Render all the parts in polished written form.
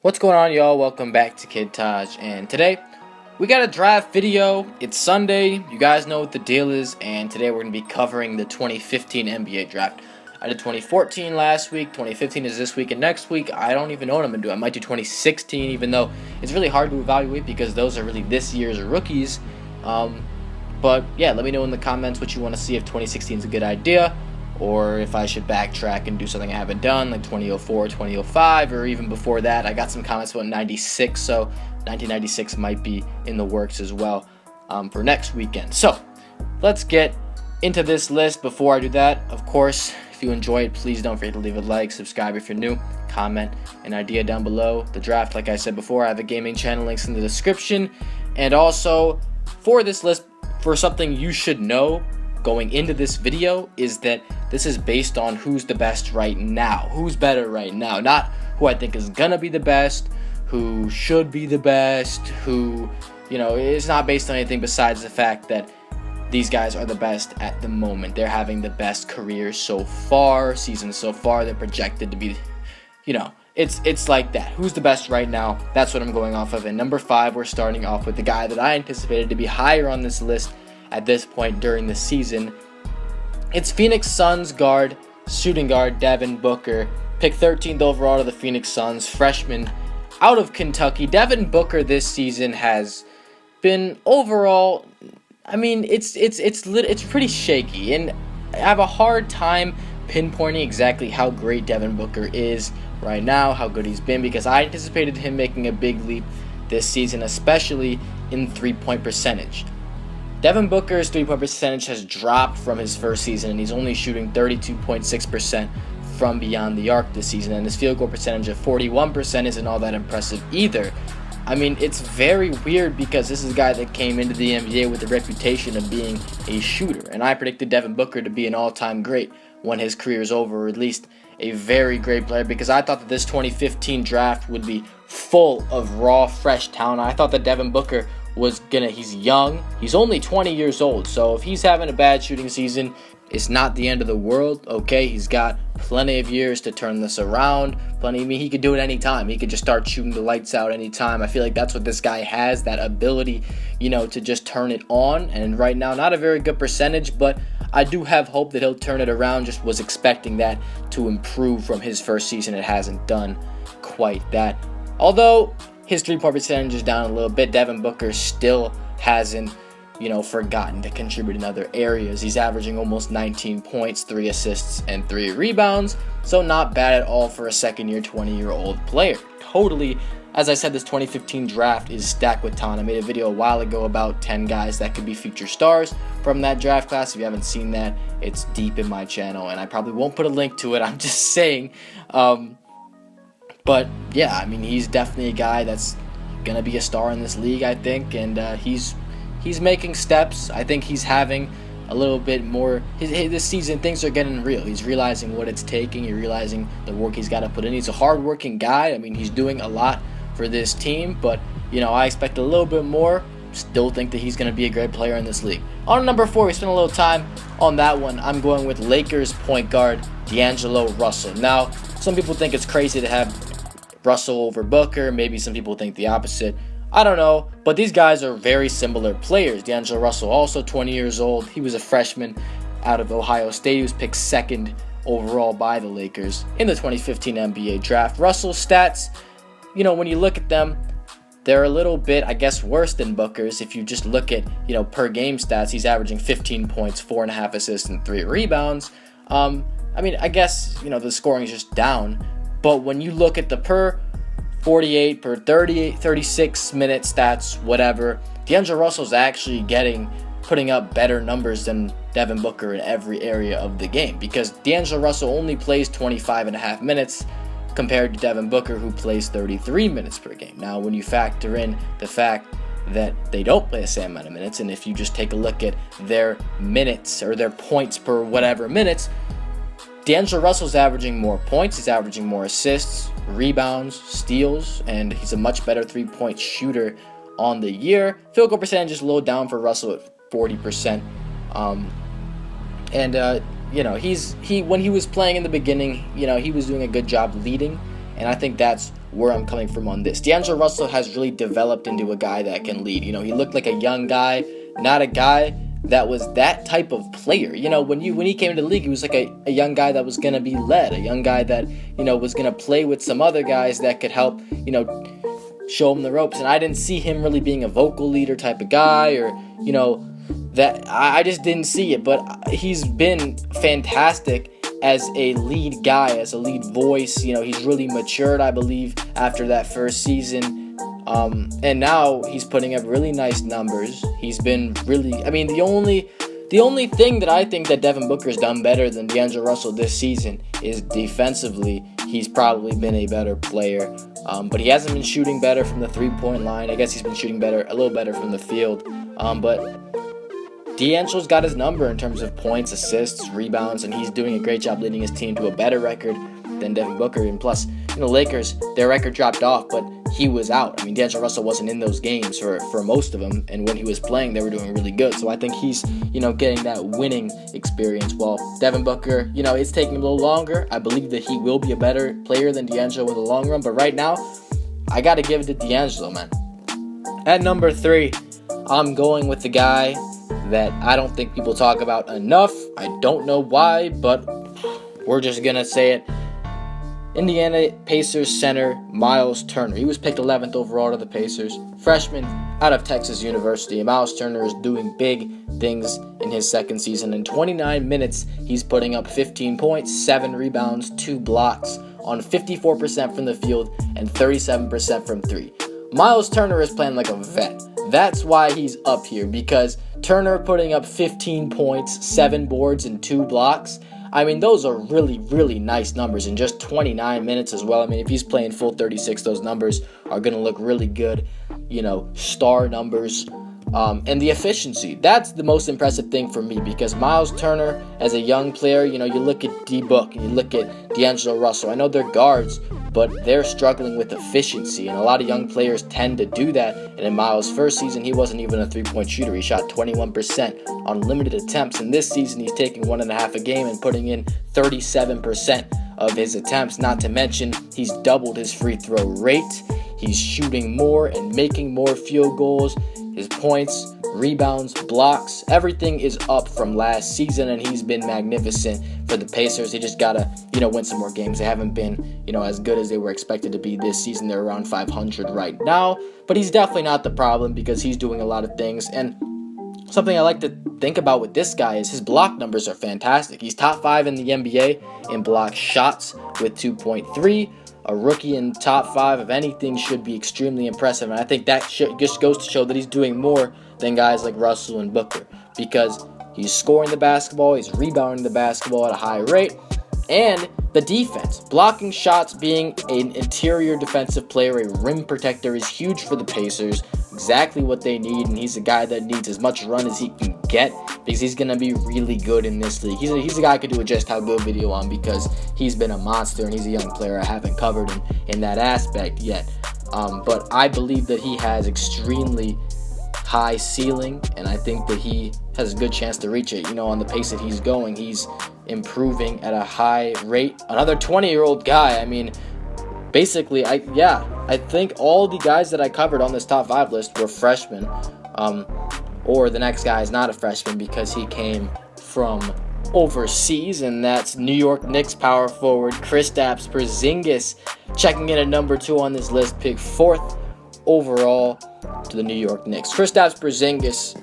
What's going on, y'all? Welcome back to Kid Taj, and today we got a draft video. It's Sunday, you guys know what the deal is, and today we're going to be covering the 2015 NBA draft. I did 2014 last week, 2015 is this week, and next week I don't even know what I'm going to do. I might do 2016, even though it's really hard to evaluate because those are really this year's rookies. But yeah, let me know in the comments what you want to see, if 2016 is a good idea, or if I should backtrack and do something I haven't done, like 2004, 2005, or even before that. I got some comments about 96, so 1996 might be in the works as well for next weekend. So let's get into this list. Before I do that, of course, if you enjoy it, please don't forget to leave a like, subscribe if you're new, comment an idea down below. The draft, like I said before, I have a gaming channel, links in the description. And also, for this list, for something you should know going into this video, is that this is based on who's the best right now, who's better right now, not who I think is gonna be the best, who should be the best, who, it's not based on anything besides the fact that these guys are the best at the moment. They're having the best careers so far, seasons so far. They're projected to be, it's like that. Who's the best right now? That's what I'm going off of. And number 5, we're starting off with the guy that I anticipated to be higher on this list at this point during the season. It's Phoenix Suns shooting guard Devin Booker, picked 13th overall to the Phoenix Suns, freshman out of Kentucky. Devin Booker this season has been overall, it's pretty shaky, and I have a hard time pinpointing exactly how great Devin Booker is right now, how good he's been, because I anticipated him making a big leap this season, especially in three-point percentage. Devin Booker's three-point percentage has dropped from his first season, and he's only shooting 32.6% from beyond the arc this season, and his field goal percentage of 41% isn't all that impressive either. It's very weird because this is a guy that came into the NBA with the reputation of being a shooter, and I predicted Devin Booker to be an all-time great when his career is over, or at least a very great player, because I thought that this 2015 draft would be full of raw, fresh talent. I thought that Devin Booker he's young, he's only 20 years old, so if he's having a bad shooting season, it's not the end of the world, okay? He's got plenty of years to turn this around, he could do it anytime. He could just start shooting the lights out anytime. I feel like that's what this guy has, that ability, to just turn it on, and right now, not a very good percentage, but I do have hope that he'll turn it around. Just was expecting that to improve from his first season. It hasn't done quite that. Although his three-point percentage is down a little bit, Devin Booker still hasn't, forgotten to contribute in other areas. He's averaging almost 19 points, 3 assists, and 3 rebounds. So not bad at all for a second-year, 20-year-old player. Totally, as I said, this 2015 draft is stacked with talent. I made a video a while ago about 10 guys that could be future stars from that draft class. If you haven't seen that, it's deep in my channel, and I probably won't put a link to it. I'm just saying. But yeah, he's definitely a guy that's gonna be a star in this league, I think, and he's making steps. I think he's having a little bit more. This season, things are getting real. He's realizing what it's taking. He's realizing the work he's got to put in. He's a hard-working guy. He's doing a lot for this team, but I expect a little bit more. Still think that he's gonna be a great player in this league. On number 4, we spent a little time on that one. I'm going with Lakers point guard DeAngelo Russell. Now, some people think it's crazy to have Russell over Booker. Maybe some people think the opposite. I don't know, but these guys are very similar players. DeAngelo Russell, also 20 years old. He was a freshman out of Ohio State. He was picked 2nd overall by the Lakers in the 2015 NBA draft. Russell's stats, when you look at them, they're a little bit, I guess, worse than Booker's. If you just look at, per game stats, he's averaging 15 points, 4.5 assists, and 3 rebounds. I guess, the scoring is just down. But when you look at the per 48, per 38, 36 minute stats, whatever, DeAngelo Russell's actually putting up better numbers than Devin Booker in every area of the game, because DeAngelo Russell only plays 25.5 minutes compared to Devin Booker, who plays 33 minutes per game. Now, when you factor in the fact that they don't play the same amount of minutes, and if you just take a look at their minutes or their points per whatever minutes, DeAngelo Russell's averaging more points, he's averaging more assists, rebounds, steals, and he's a much better three-point shooter on the year. Field goal percentage is a little down for Russell at 40%. When he was playing in the beginning, he was doing a good job leading, and I think that's where I'm coming from on this. DeAngelo Russell has really developed into a guy that can lead. He looked like a young guy, not a guy that was that type of player. When he came into the league, he was like a young guy that was going to be led, a young guy that, was going to play with some other guys that could help, show him the ropes. And I didn't see him really being a vocal leader type of guy, or, that I just didn't see it. But he's been fantastic as a lead guy, as a lead voice. He's really matured, I believe, after that first season. And now he's putting up really nice numbers. He's been really, the only thing that I think that Devin Booker's done better than DeAngelo Russell this season is defensively. He's probably been a better player, but he hasn't been shooting better from the 3-point line. I guess he's been shooting a little better from the field. But DeAngelo's got his number in terms of points, assists, rebounds, and he's doing a great job leading his team to a better record than Devin Booker. And plus, Lakers, their record dropped off, but he was out. DeAngelo Russell wasn't in those games for most of them, and when he was playing, they were doing really good. So I think he's, getting that winning experience. While Devin Booker, it's taking him a little longer. I believe that he will be a better player than DeAngelo in the long run, but right now, I got to give it to DeAngelo, man. At number 3, I'm going with the guy that I don't think people talk about enough. I don't know why, but we're just going to say it. Indiana Pacers center Myles Turner. He was picked 11th overall to the Pacers. Freshman out of Texas University. Myles Turner is doing big things in his second season. In 29 minutes, he's putting up 15 points, 7 rebounds, 2 blocks on 54% from the field and 37% from 3. Myles Turner is playing like a vet. That's why he's up here, because Turner putting up 15 points, 7 boards, and 2 blocks. Those are really, really nice numbers in just 29 minutes as well. If he's playing full 36, those numbers are going to look really good, star numbers. And the efficiency, that's the most impressive thing for me, because Myles Turner, as a young player, you look at D-Book and you look at DeAngelo Russell. I know they're guards, but they're struggling with efficiency, and a lot of young players tend to do that. And in Myles' first season, he wasn't even a 3-point shooter. He shot 21% on limited attempts, and this season he's taking 1.5 a game and putting in 37% of his attempts. Not to mention, he's doubled his free throw rate. He's shooting more and making more field goals. His points, rebounds, blocks, everything is up from last season, and he's been magnificent for the Pacers. He just gotta, win some more games. They haven't been, as good as they were expected to be this season. They're around 500 right now, but he's definitely not the problem, because he's doing a lot of things. And something I like to think about with this guy is his block numbers are fantastic. He's top 5 in the NBA in block shots with 2.3. A rookie in top 5 of anything should be extremely impressive, and I think that just goes to show that he's doing more than guys like Russell and Booker, because he's scoring the basketball, he's rebounding the basketball at a high rate, and the defense, blocking shots, being an interior defensive player, a rim protector, is huge for the Pacers. Exactly what they need, and he's a guy that needs as much run as he can get, because he's going to be really good in this league. He's a guy I could do a Just How Good video on, because he's been a monster, and he's a young player I haven't covered in that aspect yet. But I believe that he has extremely high ceiling, and I think that he has a good chance to reach it. On the pace that he's going, he's improving at a high rate. Another 20-year-old guy. Basically, I think all the guys that I covered on this top 5 list were freshmen. Or the next guy is not a freshman, because he came from overseas, and that's New York Knicks power forward Kristaps Porzingis, checking in at number 2 on this list, picked 4th overall to the New York Knicks. Kristaps Porzingis,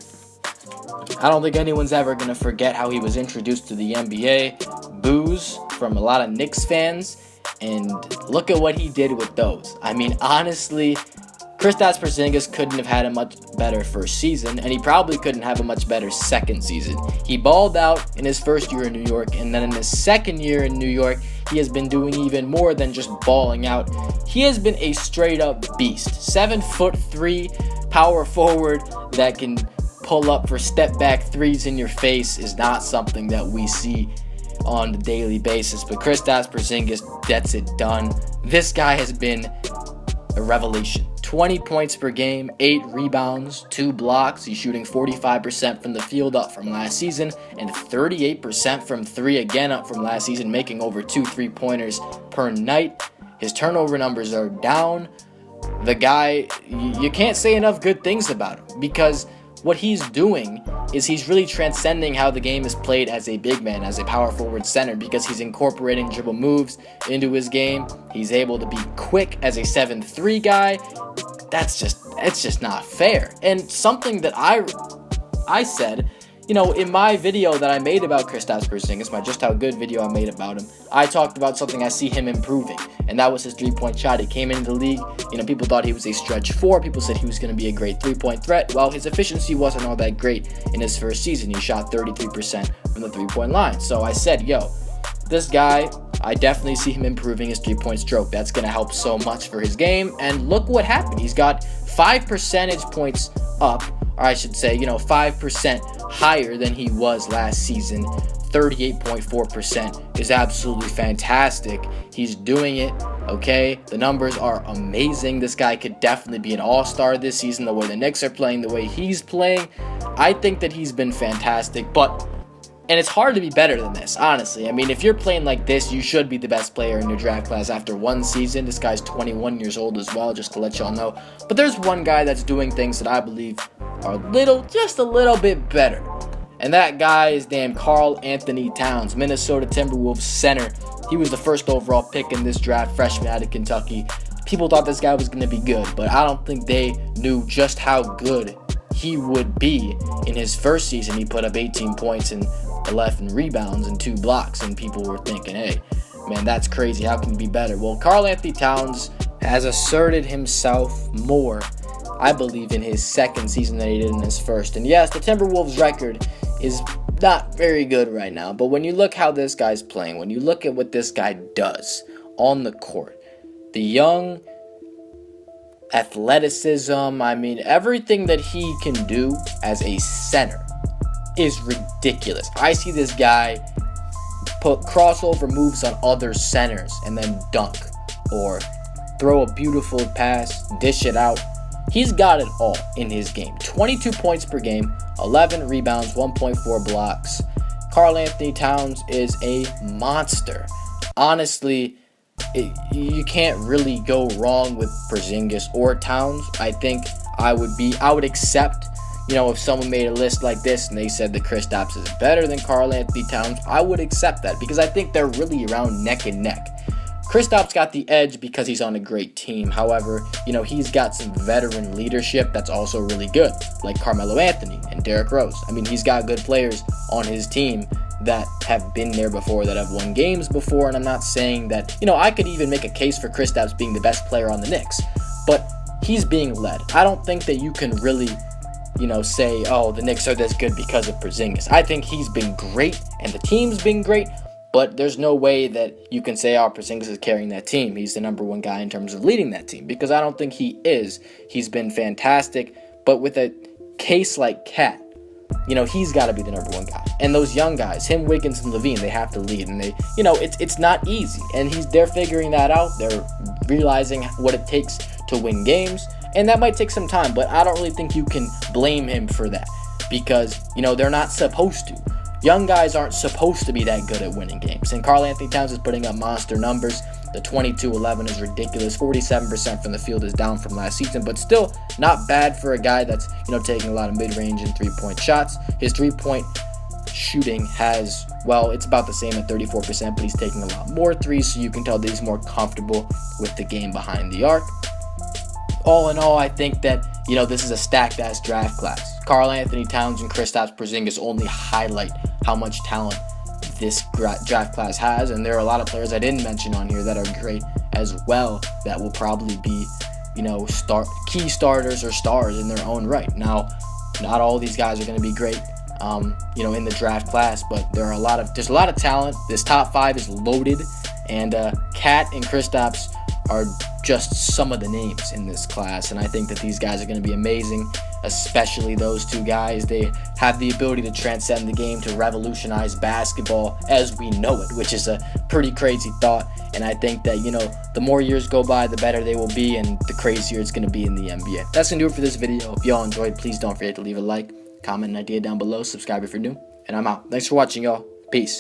I don't think anyone's ever going to forget how he was introduced to the NBA. Boos from a lot of Knicks fans, and look at what he did with those. Honestly, Kristaps Porzingis couldn't have had a much better first season, and he probably couldn't have a much better second season. He balled out in his first year in New York, and then in his second year in New York, he has been doing even more than just balling out. He has been a straight-up beast. 7'3" power forward that can pull up for step-back threes in your face is not something that we see on a daily basis, but Kristaps Porzingis gets it done. This guy has been a revelation. 20 points per game, 8 rebounds, 2 blocks. He's shooting 45% from the field, up from last season, and 38% from 3, again up from last season, making over 2 3-pointers per night. His turnover numbers are down. The guy, you can't say enough good things about him, because what he's doing is he's really transcending how the game is played as a big man, as a power forward center, because he's incorporating dribble moves into his game. He's able to be quick as a 7'3" guy. It's just not fair. And something that I said, in my video that I made about Kristaps Porzingis, my Just How Good video I made about him, I talked about something I see him improving, and that was his three-point shot. He came into the league, people thought he was a stretch 4. People said he was going to be a great three-point threat. Well, his efficiency wasn't all that great in his first season. He shot 33% from the three-point line. So I said, this guy, I definitely see him improving his three-point stroke. That's going to help so much for his game. And look what happened. He's got 5 percentage points up, or I should say, 5% higher than he was last season. 38.4% is absolutely fantastic. He's doing it, okay? The numbers are amazing. This guy could definitely be an all-star this season, the way the Knicks are playing, the way he's playing. I think that he's been fantastic, and it's hard to be better than this, honestly. I mean, if you're playing like this, you should be the best player in your draft class after one season. This guy's 21 years old as well, just to let y'all know. But there's one guy that's doing things that I believe are just a little bit better. And that guy is damn KarlAnthony Towns, Minnesota Timberwolves center. He was the first overall pick in this draft, freshman out of Kentucky. People thought this guy was going to be good, but I don't think they knew just how good he would be in his first season. He put up 18 points and 11 rebounds and 2 blocks, and people were thinking, hey, man, that's crazy. How can he be better? Well, KarlAnthony Towns has asserted himself more, I believe, in his second season than he did in his first. And yes, the Timberwolves record is not very good right now, but when you look how this guy's playing, when you look at what this guy does on the court, the young athleticism, everything that he can do as a center is ridiculous. I see this guy put crossover moves on other centers and then dunk, or throw a beautiful pass, dish it out. He's got it all in his game. 22 points per game, 11 rebounds, 1.4 blocks. KarlAnthony Towns is a monster. Honestly, you can't really go wrong with Porzingis or Towns. I think I would accept, if someone made a list like this and they said that Kristaps is better than KarlAnthony Towns, I would accept that, because I think they're really around neck and neck. Kristaps got the edge because he's on a great team. However, he's got some veteran leadership that's also really good, like Carmelo Anthony and Derrick Rose. He's got good players on his team that have been there before, that have won games before, and I'm not saying that, I could even make a case for Kristaps being the best player on the Knicks, but he's being led. I don't think that you can really, say, oh, the Knicks are this good because of Porzingis. I think he's been great, and the team's been great, but there's no way that you can say, oh, Porzingis is carrying that team. He's the number one guy in terms of leading that team, because I don't think he is. He's been fantastic, but with a case like Cat, he's got to be the number one guy. And those young guys, him, Wiggins, and Levine, they have to lead, and it's not easy. And they're figuring that out. They're realizing what it takes to win games, and that might take some time, but I don't really think you can blame him for that, because, they're not supposed to. Young guys aren't supposed to be that good at winning games, and KarlAnthony Towns is putting up monster numbers. The 22-11 is ridiculous. 47% from the field is down from last season, but still not bad for a guy that's, taking a lot of mid-range and three-point shots. His three-point shooting it's about the same at 34%, but he's taking a lot more threes, so you can tell that he's more comfortable with the game behind the arc. All in all, I think that, this is a stacked-ass draft class. KarlAnthony Towns and Kristaps Porzingis only highlight how much talent this draft class has, and there are a lot of players I didn't mention on here that are great as well, that will probably be, key starters or stars in their own right. Now, not all these guys are going to be great, in the draft class, but there's a lot of talent. This top 5 is loaded, and Cat and Kristaps are just some of the names in this class, and I think that these guys are going to be amazing, especially those two guys. They have the ability to transcend the game, to revolutionize basketball as we know it, which is a pretty crazy thought, and I think that, the more years go by, the better they will be, and the crazier it's going to be in the NBA. That's going to do it for this video. If y'all enjoyed, please don't forget to leave a like, comment an idea down below, subscribe if you're new, and I'm out. Thanks for watching, y'all. Peace.